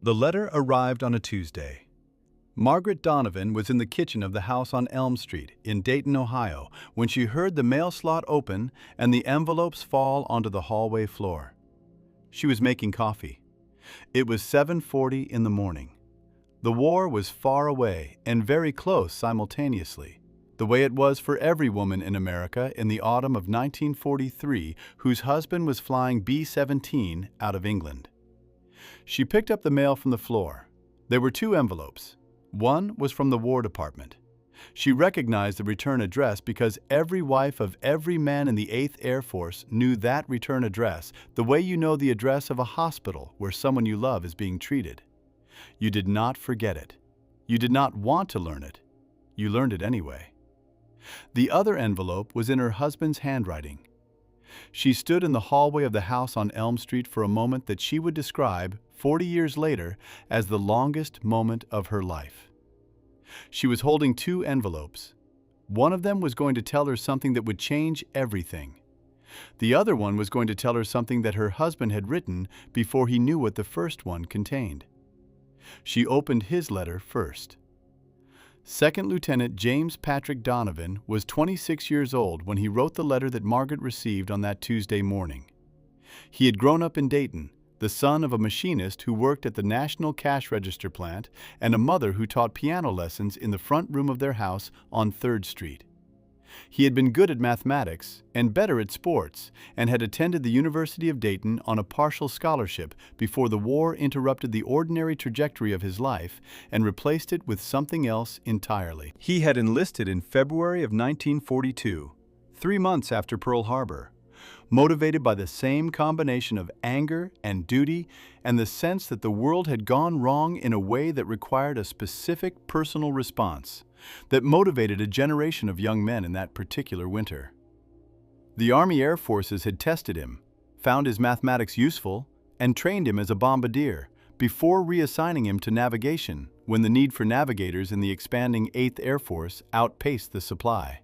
The letter arrived on a Tuesday. Margaret Donovan was in the kitchen of the house on Elm Street in Dayton, Ohio, when she heard the mail slot open and the envelopes fall onto the hallway floor. She was making coffee. It was 7:40 in the morning. The war was far away and very close simultaneously, the way it was for every woman in America in the autumn of 1943 whose husband was flying B-17 out of England. She picked up the mail from the floor. There were two envelopes. One was from the War Department. She recognized the return address because every wife of every man in the 8th Air Force knew that return address, the way you know the address of a hospital where someone you love is being treated. You did not forget it. You did not want to learn it. You learned it anyway. The other envelope was in her husband's handwriting. She stood in the hallway of the house on Elm Street for a moment that she would describe, 40 years later, as the longest moment of her life. She was holding two envelopes. One of them was going to tell her something that would change everything. The other one was going to tell her something that her husband had written before he knew what the first one contained. She opened his letter first. Second Lieutenant James Patrick Donovan was 26 years old when he wrote the letter that Margaret received on that Tuesday morning. He had grown up in Dayton, the son of a machinist who worked at the National Cash Register plant and a mother who taught piano lessons in the front room of their house on 3rd Street. He had been good at mathematics and better at sports and had attended the University of Dayton on a partial scholarship before the war interrupted the ordinary trajectory of his life and replaced it with something else entirely. He had enlisted in February of 1942, 3 months after Pearl Harbor, motivated by the same combination of anger and duty and the sense that the world had gone wrong in a way that required a specific personal response that motivated a generation of young men in that particular winter. The Army Air Forces had tested him, found his mathematics useful, and trained him as a bombardier before reassigning him to navigation when the need for navigators in the expanding 8th Air Force outpaced the supply.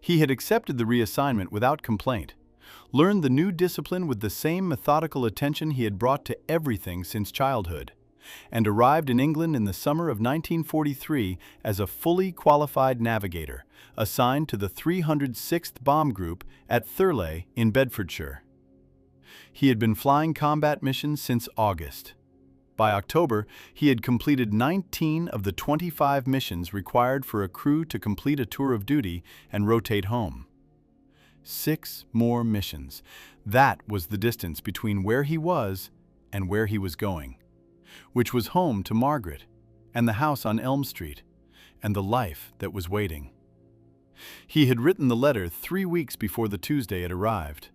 He had accepted the reassignment without complaint, learned the new discipline with the same methodical attention he had brought to everything since childhood, and arrived in England in the summer of 1943 as a fully qualified navigator, assigned to the 306th Bomb Group at Thurleigh in Bedfordshire. He had been flying combat missions since August. By October, he had completed 19 of the 25 missions required for a crew to complete a tour of duty and rotate home. 6 more missions. That was the distance between where he was and where he was going, which was home to Margaret, and the house on Elm Street, and the life that was waiting. He had written the letter 3 weeks before the Tuesday had arrived.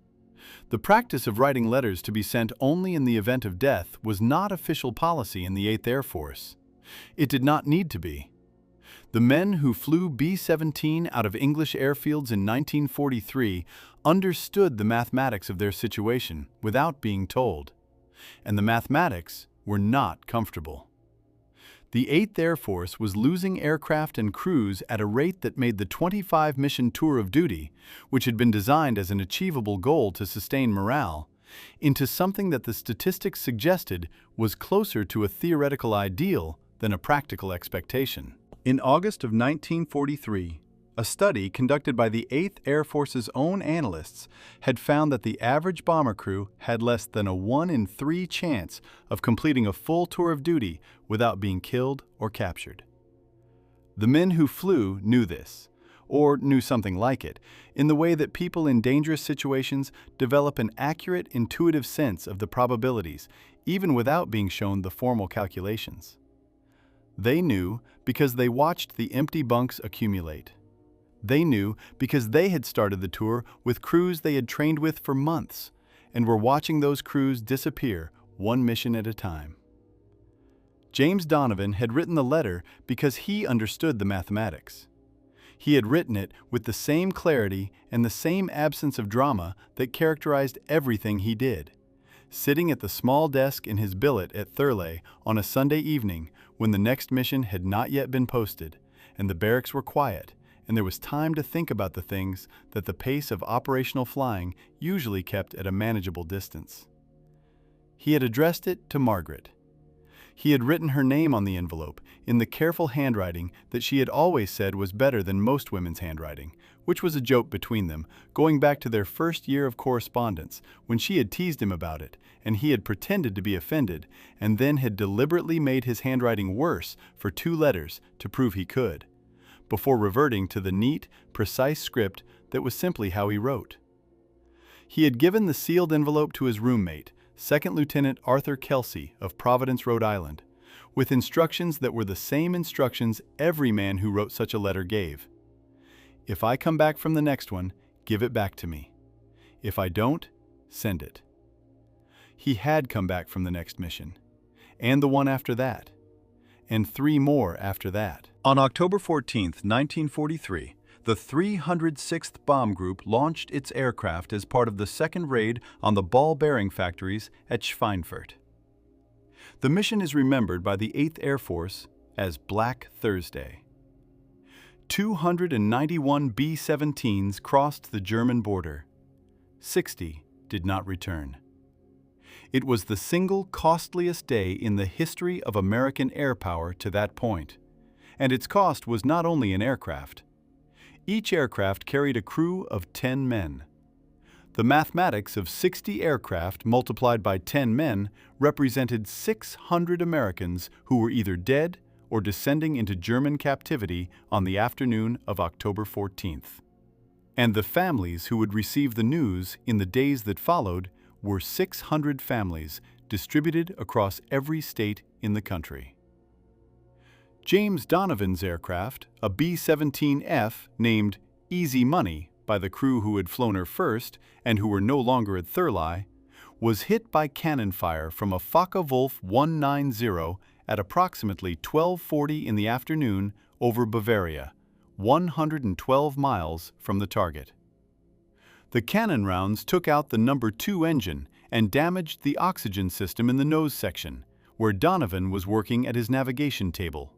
The practice of writing letters to be sent only in the event of death was not official policy in the 8th Air Force. It did not need to be. The men who flew B-17 out of English airfields in 1943 understood the mathematics of their situation without being told, and the mathematics were not comfortable. The 8th Air Force was losing aircraft and crews at a rate that made the 25-mission tour of duty, which had been designed as an achievable goal to sustain morale, into something that the statistics suggested was closer to a theoretical ideal than a practical expectation. In August of 1943, a study conducted by the 8th Air Force's own analysts had found that the average bomber crew had less than a 1 in 3 chance of completing a full tour of duty without being killed or captured. The men who flew knew this, or knew something like it, in the way that people in dangerous situations develop an accurate, intuitive sense of the probabilities, even without being shown the formal calculations. They knew because they watched the empty bunks accumulate. They knew because they had started the tour with crews they had trained with for months and were watching those crews disappear one mission at a time. James Donovan had written the letter because he understood the mathematics. He had written it with the same clarity and the same absence of drama that characterized everything he did, sitting at the small desk in his billet at Thurleigh on a Sunday evening when the next mission had not yet been posted and the barracks were quiet, and there was time to think about the things that the pace of operational flying usually kept at a manageable distance. He had addressed it to Margaret. He had written her name on the envelope in the careful handwriting that she had always said was better than most women's handwriting, which was a joke between them, going back to their first year of correspondence, when she had teased him about it, and he had pretended to be offended, and then had deliberately made his handwriting worse for 2 letters to prove he could, before reverting to the neat, precise script that was simply how he wrote. He had given the sealed envelope to his roommate, Second Lieutenant Arthur Kelsey of Providence, Rhode Island, with instructions that were the same instructions every man who wrote such a letter gave. If I come back from the next one, give it back to me. If I don't, send it. He had come back from the next mission, and the one after that, and 3 more after that. On October 14, 1943, the 306th Bomb Group launched its aircraft as part of the second raid on the ball bearing factories at Schweinfurt. The mission is remembered by the 8th Air Force as Black Thursday. 291 B-17s crossed the German border. 60 did not return. It was the single costliest day in the history of American air power to that point, and its cost was not only in aircraft. Each aircraft carried a crew of 10 men. The mathematics of 60 aircraft multiplied by 10 men represented 600 Americans who were either dead or descending into German captivity on the afternoon of October 14th. And the families who would receive the news in the days that followed were 600 families distributed across every state in the country. James Donovan's aircraft, a B-17F named Easy Money by the crew who had flown her first and who were no longer at Thurley, was hit by cannon fire from a Focke-Wulf 190 at approximately 12:40 in the afternoon over Bavaria, 112 miles from the target. The cannon rounds took out the number 2 engine and damaged the oxygen system in the nose section, where Donovan was working at his navigation table.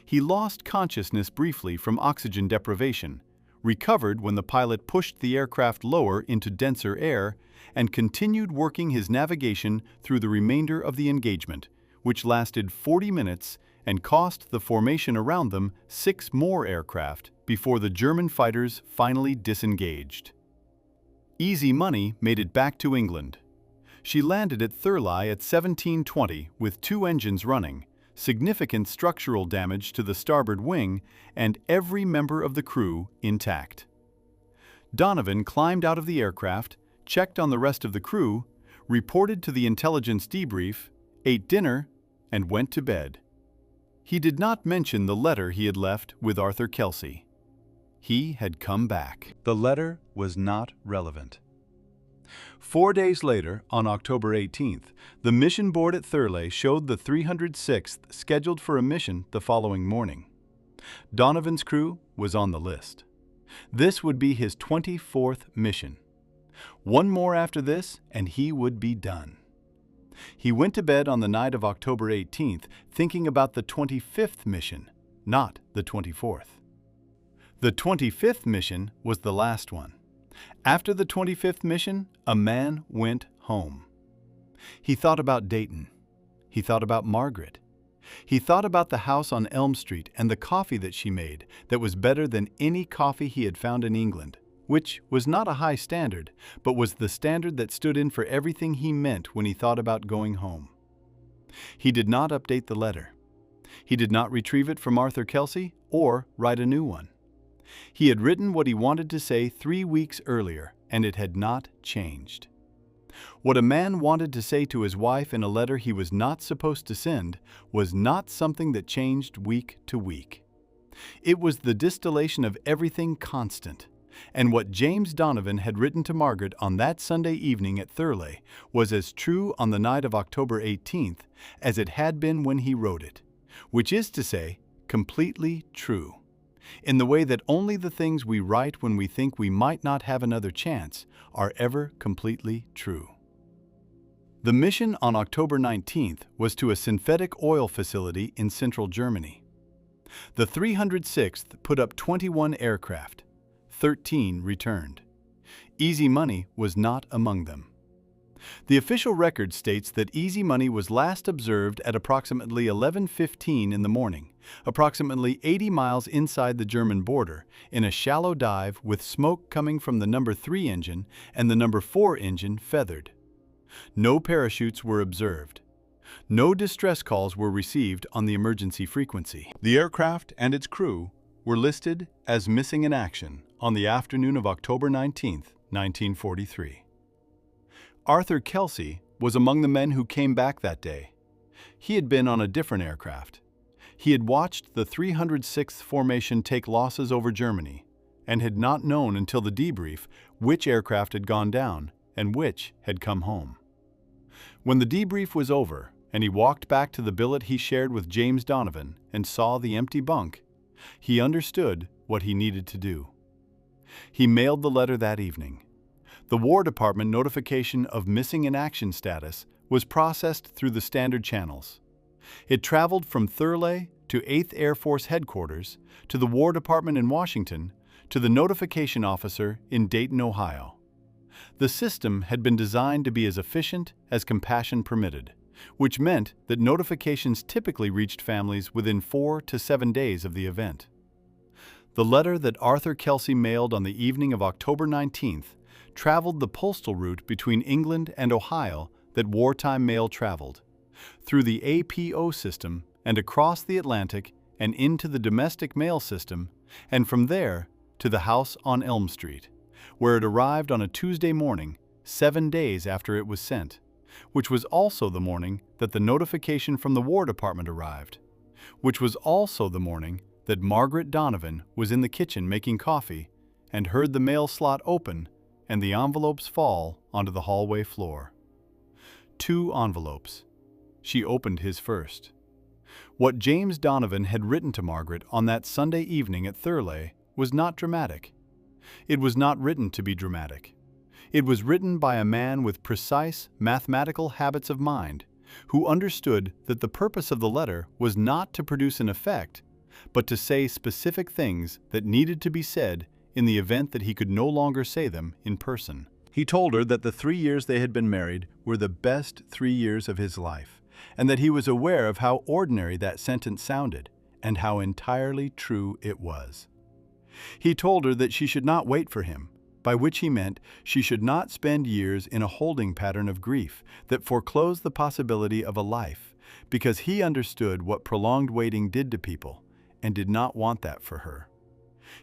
He lost consciousness briefly from oxygen deprivation, recovered when the pilot pushed the aircraft lower into denser air, and continued working his navigation through the remainder of the engagement, which lasted 40 minutes and cost the formation around them 6 more aircraft before the German fighters finally disengaged. Easy Money made it back to England. She landed at Thurley at 17:20 with 2 engines running, significant structural damage to the starboard wing, and every member of the crew intact. Donovan climbed out of the aircraft, checked on the rest of the crew, reported to the intelligence debrief, ate dinner, and went to bed. He did not mention the letter he had left with Arthur Kelsey. He had come back. The letter was not relevant. 4 days later, on October 18th, the mission board at Thurley showed the 306th scheduled for a mission the following morning. Donovan's crew was on the list. This would be his 24th mission. 1 more after this, and he would be done. He went to bed on the night of October 18th, thinking about the 25th mission, not the 24th. The 25th mission was the last one. After the 25th mission, a man went home. He thought about Dayton. He thought about Margaret. He thought about the house on Elm Street and the coffee that she made that was better than any coffee he had found in England, which was not a high standard, but was the standard that stood in for everything he meant when he thought about going home. He did not update the letter. He did not retrieve it from Arthur Kelsey or write a new one. He had written what he wanted to say 3 weeks earlier, and it had not changed. What a man wanted to say to his wife in a letter he was not supposed to send was not something that changed week to week. It was the distillation of everything constant, and what James Donovan had written to Margaret on that Sunday evening at Thurley was as true on the night of October 18th as it had been when he wrote it, which is to say, completely true. In the way that only the things we write when we think we might not have another chance are ever completely true. The mission on October 19th was to a synthetic oil facility in central Germany. The 306th put up 21 aircraft. 13 returned. Easy Money was not among them. The official record states that Easy Money was last observed at approximately 11:15 in the morning, approximately 80 miles inside the German border, in a shallow dive with smoke coming from the number 3 engine and the number 4 engine feathered. No parachutes were observed. No distress calls were received on the emergency frequency. The aircraft and its crew were listed as missing in action on the afternoon of October 19, 1943. Arthur Kelsey was among the men who came back that day. He had been on a different aircraft. He had watched the 306th Formation take losses over Germany and had not known until the debrief which aircraft had gone down and which had come home. When the debrief was over and he walked back to the billet he shared with James Donovan and saw the empty bunk, he understood what he needed to do. He mailed the letter that evening. The War Department notification of missing in action status was processed through the standard channels. It traveled from Thurleigh to 8th Air Force Headquarters, to the War Department in Washington, to the notification officer in Dayton, Ohio. The system had been designed to be as efficient as compassion permitted, which meant that notifications typically reached families within 4 to 7 days of the event. The letter that Arthur Kelsey mailed on the evening of October 19th traveled the postal route between England and Ohio that wartime mail traveled, through the APO system and across the Atlantic and into the domestic mail system, and from there to the house on Elm Street, where it arrived on a Tuesday morning, 7 days after it was sent, which was also the morning that the notification from the War Department arrived, which was also the morning that Margaret Donovan was in the kitchen making coffee and heard the mail slot open and the envelopes fall onto the hallway floor. 2 envelopes. She opened his first. What James Donovan had written to Margaret on that Sunday evening at Thurleigh was not dramatic. It was not written to be dramatic. It was written by a man with precise mathematical habits of mind, who understood that the purpose of the letter was not to produce an effect, but to say specific things that needed to be said in the event that he could no longer say them in person. He told her that the 3 years they had been married were the best 3 years of his life, and that he was aware of how ordinary that sentence sounded, and how entirely true it was. He told her that she should not wait for him, by which he meant she should not spend years in a holding pattern of grief that foreclosed the possibility of a life, because he understood what prolonged waiting did to people, and did not want that for her.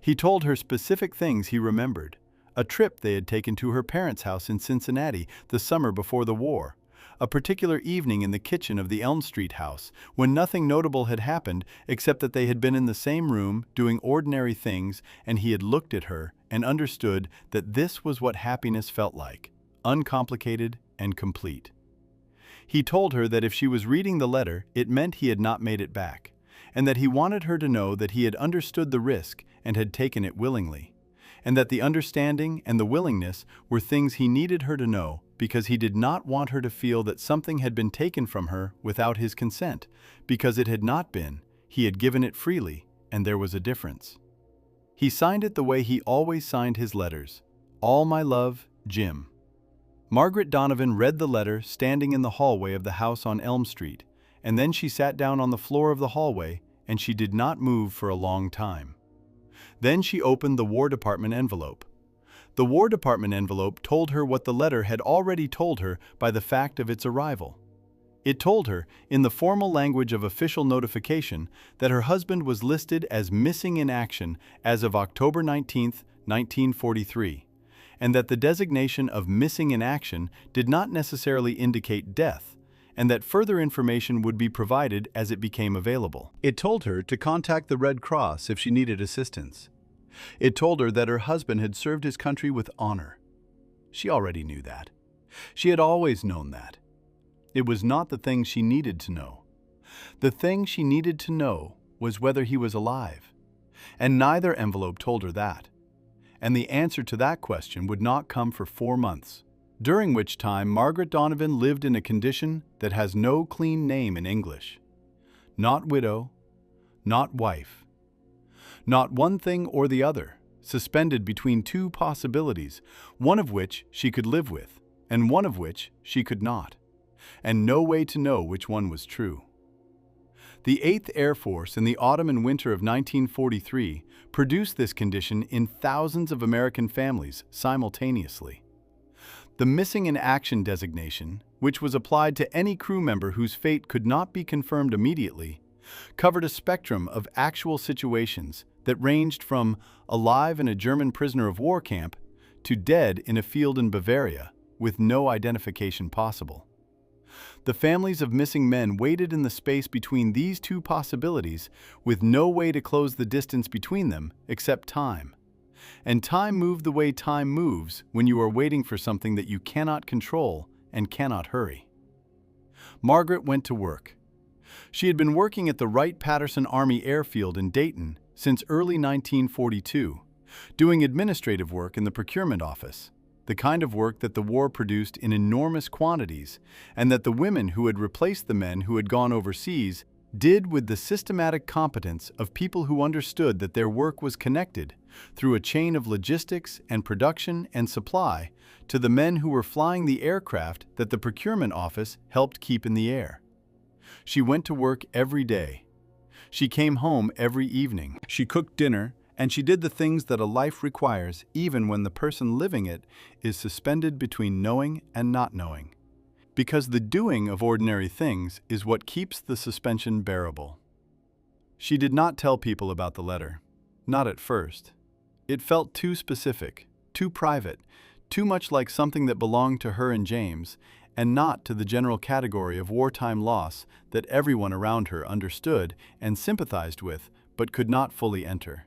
He told her specific things he remembered: a trip they had taken to her parents' house in Cincinnati the summer before the war, a particular evening in the kitchen of the Elm Street house when nothing notable had happened except that they had been in the same room doing ordinary things, and he had looked at her and understood that this was what happiness felt like, uncomplicated and complete. He told her that if she was reading the letter, it meant he had not made it back, and that he wanted her to know that he had understood the risk and had taken it willingly, and that the understanding and the willingness were things he needed her to know because he did not want her to feel that something had been taken from her without his consent, because it had not been. He had given it freely, and there was a difference. He signed it the way he always signed his letters: "All my love, Jim." Margaret Donovan read the letter standing in the hallway of the house on Elm Street, and then she sat down on the floor of the hallway, and she did not move for a long time. Then she opened the War Department envelope. The War Department envelope told her what the letter had already told her by the fact of its arrival. It told her, in the formal language of official notification, that her husband was listed as missing in action as of October 19, 1943, and that the designation of missing in action did not necessarily indicate death, and that further information would be provided as it became available. It told her to contact the Red Cross if she needed assistance. It told her that her husband had served his country with honor. She already knew that. She had always known that. It was not the thing she needed to know. The thing she needed to know was whether he was alive, and neither envelope told her that. And the answer to that question would not come for 4 months, during which time Margaret Donovan lived in a condition that has no clean name in English. Not widow, not wife. Not one thing or the other, suspended between 2 possibilities, one of which she could live with, and one of which she could not, and no way to know which one was true. The 8th Air Force in the autumn and winter of 1943 produced this condition in thousands of American families simultaneously. The missing in action designation, which was applied to any crew member whose fate could not be confirmed immediately, covered a spectrum of actual situations that ranged from alive in a German prisoner of war camp to dead in a field in Bavaria with no identification possible. The families of missing men waited in the space between these two possibilities with no way to close the distance between them except time. And time moved the way time moves when you are waiting for something that you cannot control and cannot hurry. Margaret went to work. She had been working at the Wright-Patterson Army Airfield in Dayton since early 1942, doing administrative work in the procurement office, the kind of work that the war produced in enormous quantities and that the women who had replaced the men who had gone overseas did with the systematic competence of people who understood that their work was connected through a chain of logistics and production and supply to the men who were flying the aircraft that the procurement office helped keep in the air. She went to work every day. She came home every evening. She cooked dinner, and she did the things that a life requires even when the person living it is suspended between knowing and not knowing. Because the doing of ordinary things is what keeps the suspension bearable. She did not tell people about the letter, not at first. It felt too specific, too private, too much like something that belonged to her and James, and not to the general category of wartime loss that everyone around her understood and sympathized with, but could not fully enter.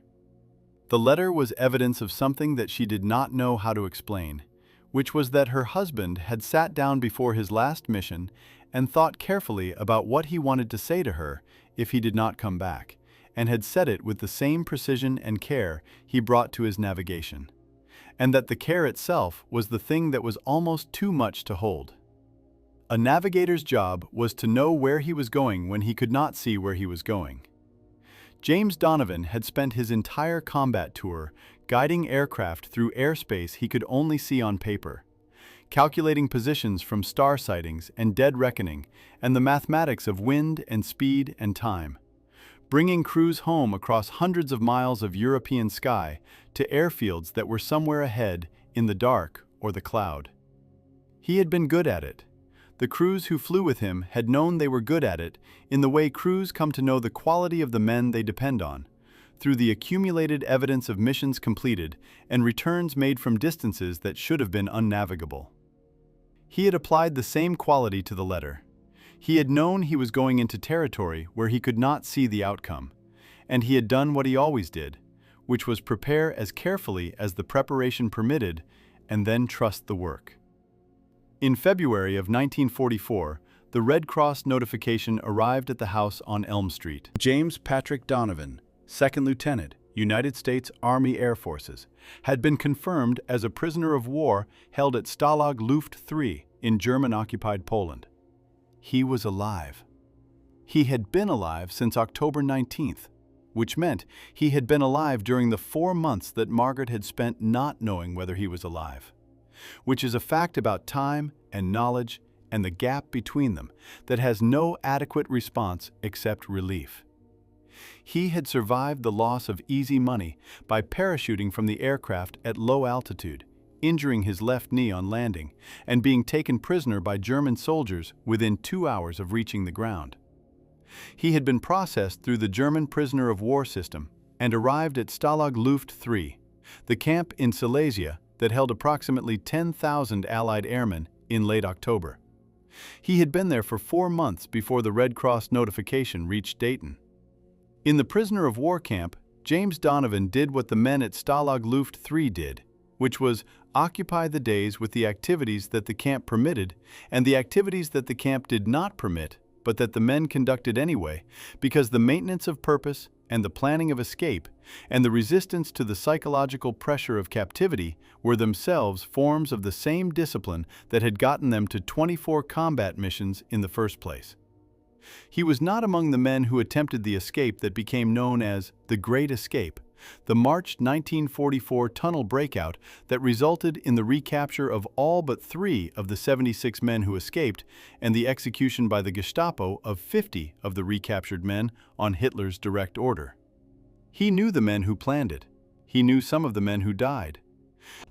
The letter was evidence of something that she did not know how to explain, which was that her husband had sat down before his last mission and thought carefully about what he wanted to say to her if he did not come back, and had said it with the same precision and care he brought to his navigation, and that the care itself was the thing that was almost too much to hold. A navigator's job was to know where he was going when he could not see where he was going. James Donovan had spent his entire combat tour guiding aircraft through airspace he could only see on paper, calculating positions from star sightings and dead reckoning and the mathematics of wind and speed and time, bringing crews home across hundreds of miles of European sky to airfields that were somewhere ahead in the dark or the cloud. He had been good at it. The crews who flew with him had known they were good at it in the way crews come to know the quality of the men they depend on, through the accumulated evidence of missions completed and returns made from distances that should have been unnavigable. He had applied the same quality to the letter. He had known he was going into territory where he could not see the outcome, and he had done what he always did, which was prepare as carefully as the preparation permitted and then trust the work. In February of 1944, the Red Cross notification arrived at the house on Elm Street. James Patrick Donovan, 2nd Lieutenant, United States Army Air Forces, had been confirmed as a prisoner of war held at Stalag Luft 3 in German-occupied Poland. He was alive. He had been alive since October 19th, which meant he had been alive during the 4 months that Margaret had spent not knowing whether he was alive, which is a fact about time and knowledge and the gap between them that has no adequate response except relief. He had survived the loss of easy money by parachuting from the aircraft at low altitude, injuring his left knee on landing, and being taken prisoner by German soldiers within 2 hours of reaching the ground. He had been processed through the German prisoner of war system and arrived at Stalag Luft 3, the camp in Silesia that held approximately 10,000 Allied airmen, in late October. He had been there for 4 months before the Red Cross notification reached Dayton. In the prisoner of war camp, James Donovan did what the men at Stalag Luft 3 did, which was occupy the days with the activities that the camp permitted and the activities that the camp did not permit, but that the men conducted anyway, because the maintenance of purpose and the planning of escape and the resistance to the psychological pressure of captivity were themselves forms of the same discipline that had gotten them to 24 combat missions in the first place. He was not among the men who attempted the escape that became known as the Great Escape, The March 1944 tunnel breakout that resulted in the recapture of all but 3 of the 76 men who escaped and the execution by the Gestapo of 50 of the recaptured men on Hitler's direct order. He knew the men who planned it. He knew some of the men who died.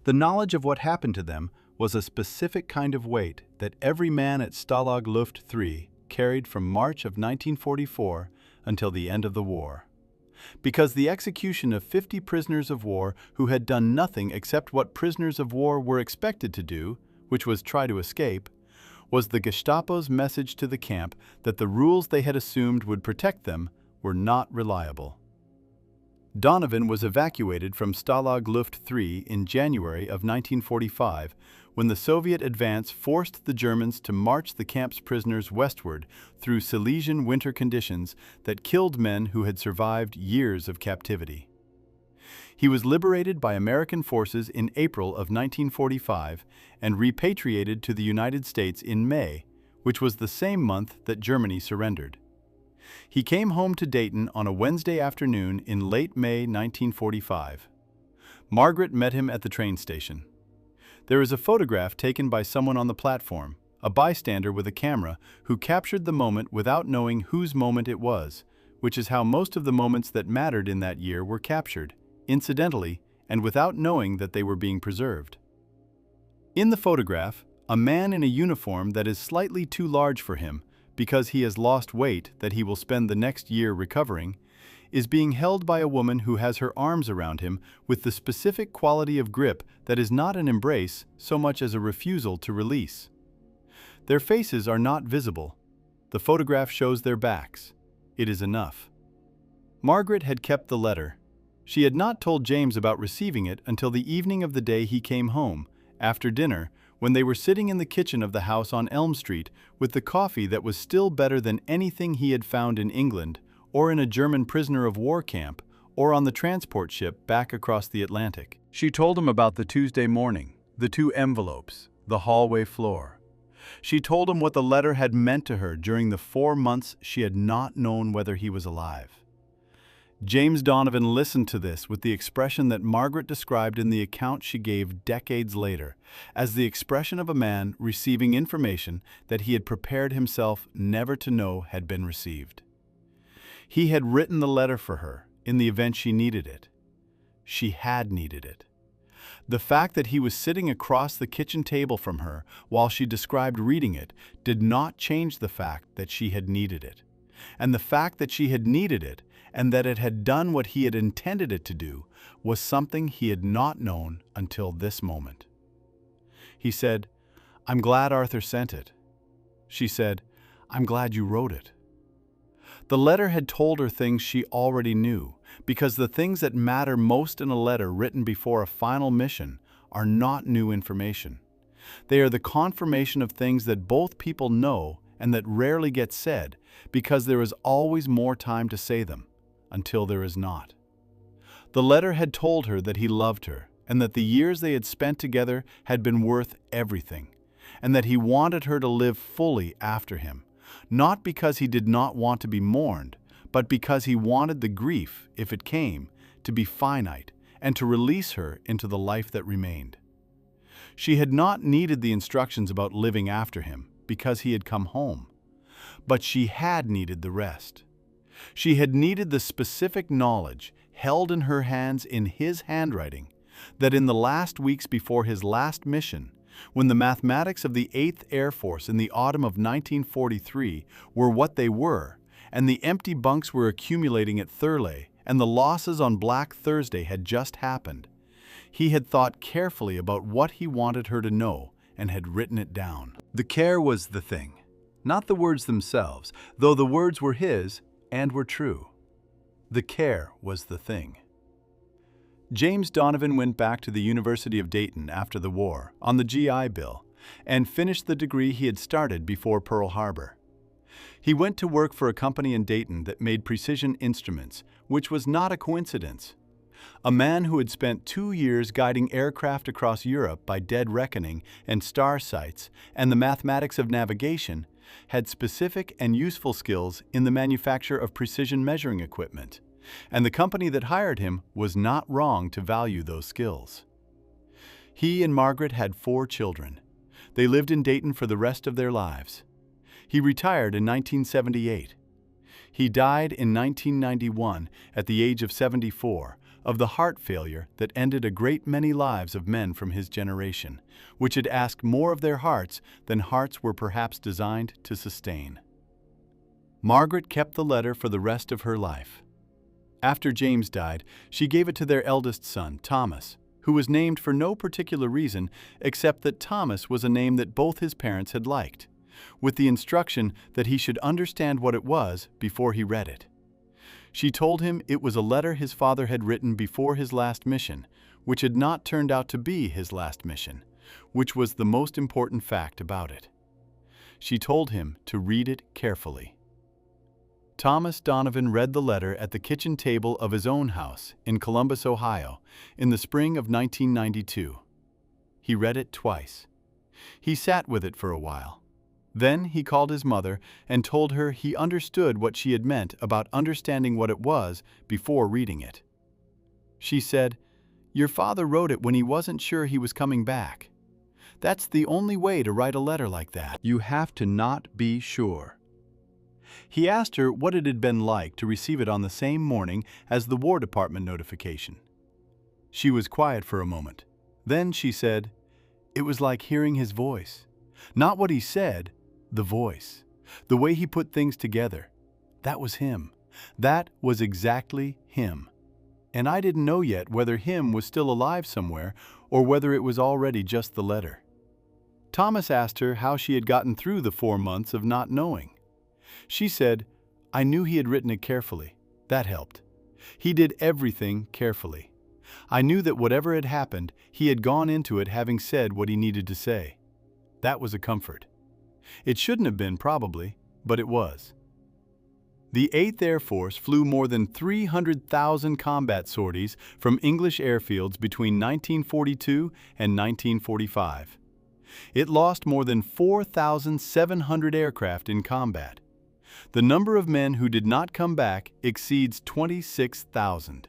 The knowledge of what happened to them was a specific kind of weight that every man at Stalag Luft 3 carried from March of 1944 until the end of the war. Because the execution of 50 prisoners of war who had done nothing except what prisoners of war were expected to do, which was try to escape, was the Gestapo's message to the camp that the rules they had assumed would protect them were not reliable. Donovan was evacuated from Stalag Luft 3 in January of 1945 when the Soviet advance forced the Germans to march the camp's prisoners westward through Silesian winter conditions that killed men who had survived years of captivity. He was liberated by American forces in April of 1945 and repatriated to the United States in May, which was the same month that Germany surrendered. He came home to Dayton on a Wednesday afternoon in late May 1945. Margaret met him at the train station. There is a photograph taken by someone on the platform, a bystander with a camera, who captured the moment without knowing whose moment it was, which is how most of the moments that mattered in that year were captured, incidentally, and without knowing that they were being preserved. In the photograph, a man in a uniform that is slightly too large for him, because he has lost weight that he will spend the next year recovering, is being held by a woman who has her arms around him with the specific quality of grip that is not an embrace so much as a refusal to release. Their faces are not visible. The photograph shows their backs. It is enough. Margaret had kept the letter. She had not told James about receiving it until the evening of the day he came home, after dinner, when they were sitting in the kitchen of the house on Elm Street with the coffee that was still better than anything he had found in England, or in a German prisoner of war camp, or on the transport ship back across the Atlantic. She told him about the Tuesday morning, the 2 envelopes, the hallway floor. She told him what the letter had meant to her during the 4 months she had not known whether he was alive. James Donovan listened to this with the expression that Margaret described in the account she gave decades later, as the expression of a man receiving information that he had prepared himself never to know had been received. He had written the letter for her in the event she needed it. She had needed it. The fact that he was sitting across the kitchen table from her while she described reading it did not change the fact that she had needed it. And the fact that she had needed it and that it had done what he had intended it to do was something he had not known until this moment. He said, "I'm glad Arthur sent it." She said, "I'm glad you wrote it." The letter had told her things she already knew, because the things that matter most in a letter written before a final mission are not new information. They are the confirmation of things that both people know and that rarely get said, because there is always more time to say them, until there is not. The letter had told her that he loved her, and that the years they had spent together had been worth everything, and that he wanted her to live fully after him, not because he did not want to be mourned, but because he wanted the grief, if it came, to be finite, and to release her into the life that remained. She had not needed the instructions about living after him, because he had come home, but she had needed the rest. She had needed the specific knowledge, held in her hands in his handwriting, that in the last weeks before his last mission, when the mathematics of the 8th Air Force in the autumn of 1943 were what they were, and the empty bunks were accumulating at Thurley, and the losses on Black Thursday had just happened, he had thought carefully about what he wanted her to know and had written it down. The care was the thing, not the words themselves, though the words were his and were true. The care was the thing. James Donovan went back to the University of Dayton after the war on the GI Bill and finished the degree he had started before Pearl Harbor. He went to work for a company in Dayton that made precision instruments, which was not a coincidence. A man who had spent 2 years guiding aircraft across Europe by dead reckoning and star sights and the mathematics of navigation had specific and useful skills in the manufacture of precision measuring equipment, and the company that hired him was not wrong to value those skills. He and Margaret had 4 children. They lived in Dayton for the rest of their lives. He retired in 1978. He died in 1991 at the age of 74 of the heart failure that ended a great many lives of men from his generation, which had asked more of their hearts than hearts were perhaps designed to sustain. Margaret kept the letter for the rest of her life. After James died, she gave it to their eldest son, Thomas, who was named for no particular reason except that Thomas was a name that both his parents had liked, with the instruction that he should understand what it was before he read it. She told him it was a letter his father had written before his last mission, which had not turned out to be his last mission, which was the most important fact about it. She told him to read it carefully. Thomas Donovan read the letter at the kitchen table of his own house in Columbus, Ohio, in the spring of 1992. He read it twice. He sat with it for a while. Then he called his mother and told her he understood what she had meant about understanding what it was before reading it. She said, "Your father wrote it when he wasn't sure he was coming back. That's the only way to write a letter like that. You have to not be sure." He asked her what it had been like to receive it on the same morning as the War Department notification. She was quiet for a moment. Then she said, "It was like hearing his voice. Not what he said, the voice. The way he put things together. That was him. That was exactly him. And I didn't know yet whether him was still alive somewhere or whether it was already just the letter." Thomas asked her how she had gotten through the 4 months of not knowing. She said, "I knew he had written it carefully. That helped. He did everything carefully. I knew that whatever had happened, he had gone into it having said what he needed to say. That was a comfort. It shouldn't have been, probably, but it was." The 8th Air Force flew more than 300,000 combat sorties from English airfields between 1942 and 1945. It lost more than 4,700 aircraft in combat. The number of men who did not come back exceeds 26,000.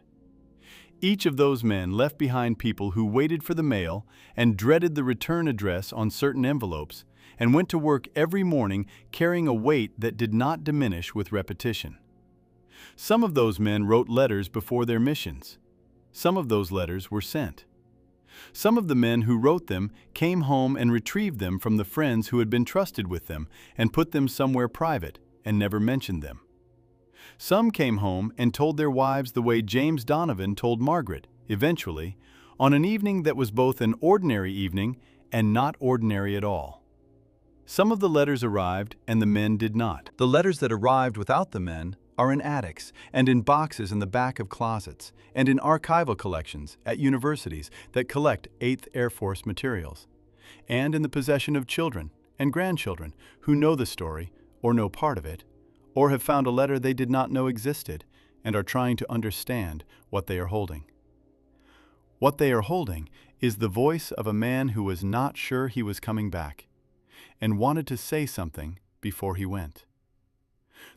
Each of those men left behind people who waited for the mail and dreaded the return address on certain envelopes, and went to work every morning carrying a weight that did not diminish with repetition. Some of those men wrote letters before their missions. Some of those letters were sent. Some of the men who wrote them came home and retrieved them from the friends who had been trusted with them and put them somewhere private and never mentioned them. Some came home and told their wives the way James Donovan told Margaret, eventually, on an evening that was both an ordinary evening and not ordinary at all. Some of the letters arrived and the men did not. The letters that arrived without the men are in attics and in boxes in the back of closets and in archival collections at universities that collect 8th Air Force materials, and in the possession of children and grandchildren who know the story or know part of it, or have found a letter they did not know existed and are trying to understand what they are holding. What they are holding is the voice of a man who was not sure he was coming back and wanted to say something before he went.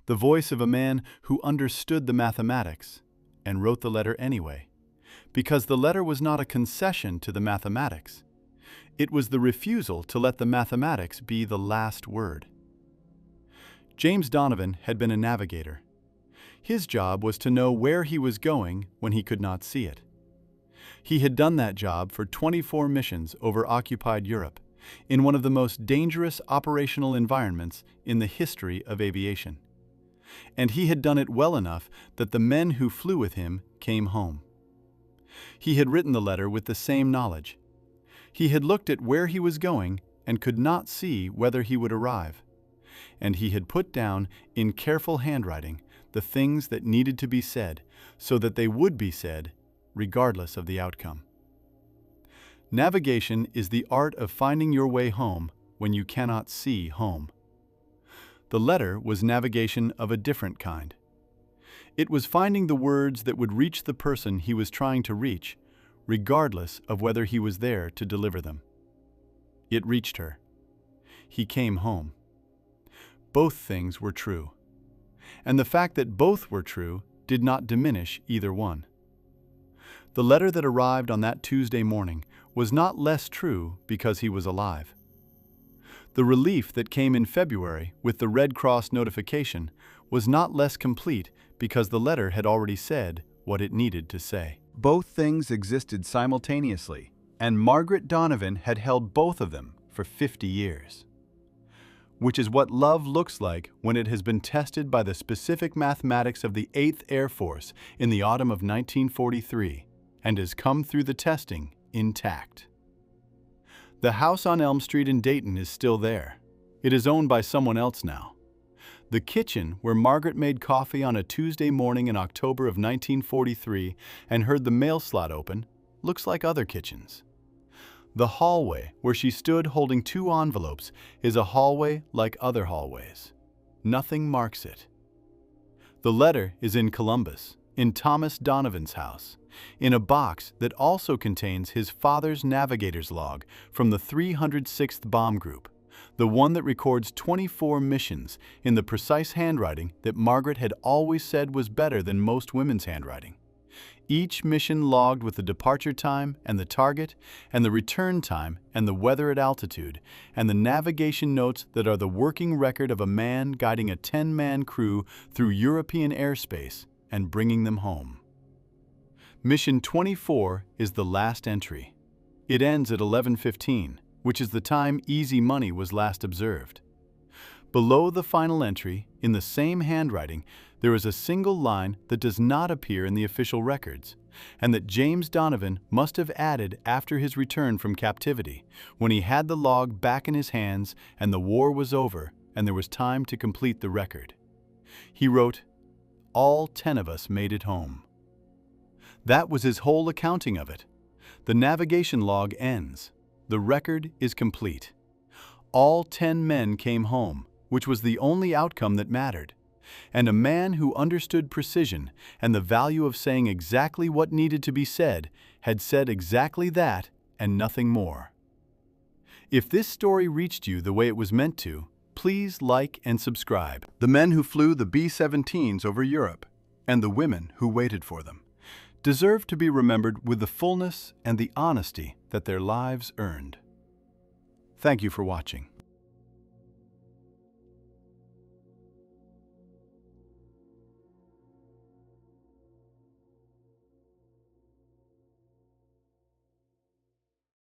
The voice of a man who understood the mathematics and wrote the letter anyway, because the letter was not a concession to the mathematics. It was the refusal to let the mathematics be the last word. James Donovan had been a navigator. His job was to know where he was going when he could not see it. He had done that job for 24 missions over occupied Europe, in one of the most dangerous operational environments in the history of aviation. And he had done it well enough that the men who flew with him came home. He had written the letter with the same knowledge. He had looked at where he was going and could not see whether he would arrive. And he had put down in careful handwriting the things that needed to be said so that they would be said regardless of the outcome. Navigation is the art of finding your way home when you cannot see home. The letter was navigation of a different kind. It was finding the words that would reach the person he was trying to reach, regardless of whether he was there to deliver them. It reached her. He came home. Both things were true. And the fact that both were true did not diminish either one. The letter that arrived on that Tuesday morning was not less true because he was alive. The relief that came in February with the Red Cross notification was not less complete because the letter had already said what it needed to say. Both things existed simultaneously, and Margaret Donovan had held both of them for 50 years. Which is what love looks like when it has been tested by the specific mathematics of the 8th Air Force in the autumn of 1943 and has come through the testing intact. The house on Elm Street in Dayton is still there. It is owned by someone else now. The kitchen where Margaret made coffee on a Tuesday morning in October of 1943 and heard the mail slot open looks like other kitchens. The hallway where she stood holding 2 envelopes is a hallway like other hallways. Nothing marks it. The letter is in Columbus, in Thomas Donovan's house, in a box that also contains his father's navigator's log from the 306th Bomb Group, the one that records 24 missions in the precise handwriting that Margaret had always said was better than most women's handwriting. Each mission logged with the departure time and the target, and the return time and the weather at altitude, and the navigation notes that are the working record of a man guiding a 10-man crew through European airspace and bringing them home. Mission 24 is the last entry. It ends at 11:15, which is the time Easy Money was last observed. Below the final entry, in the same handwriting, there is a single line that does not appear in the official records, and that James Donovan must have added after his return from captivity, when he had the log back in his hands and the war was over and there was time to complete the record. He wrote, "All 10 of us made it home." That was his whole accounting of it. The navigation log ends. The record is complete. All 10 men came home, which was the only outcome that mattered. And a man who understood precision and the value of saying exactly what needed to be said had said exactly that and nothing more. If this story reached you the way it was meant to, please like and subscribe. The men who flew the B-17s over Europe and the women who waited for them deserve to be remembered with the fullness and the honesty that their lives earned. Thank you for watching.